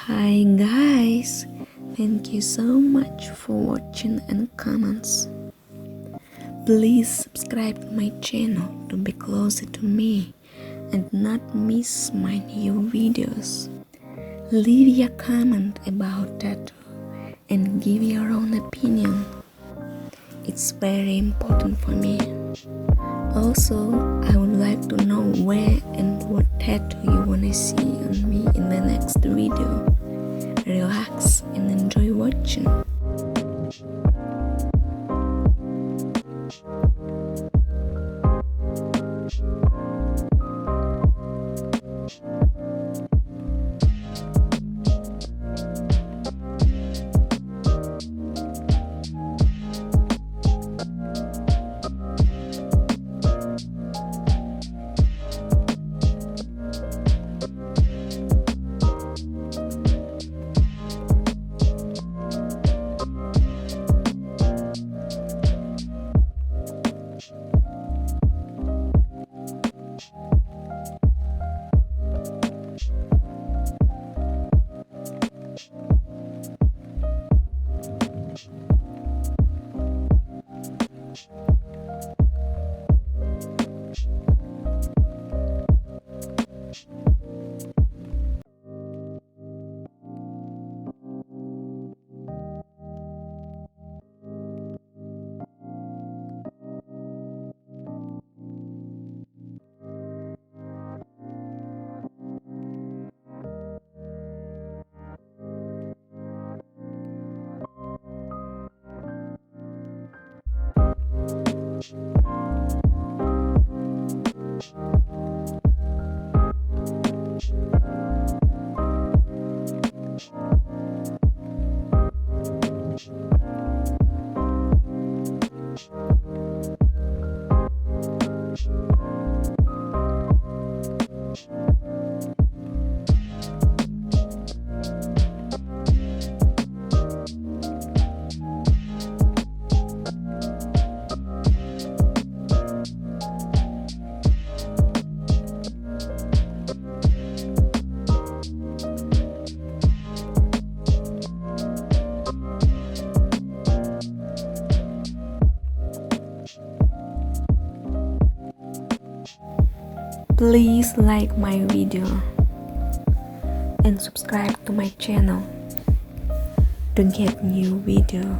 Hi guys, thank you so much for watching and comments. Please subscribe to my channel to be closer to me and not miss my new videos. Leave your comment about tattoo and give your own opinion. It's very important for me. Also, I would like to know where and what tattoo you wanna see on me in the next video. Relax and enjoy watching. Please like my video and subscribe to my channel to get new video.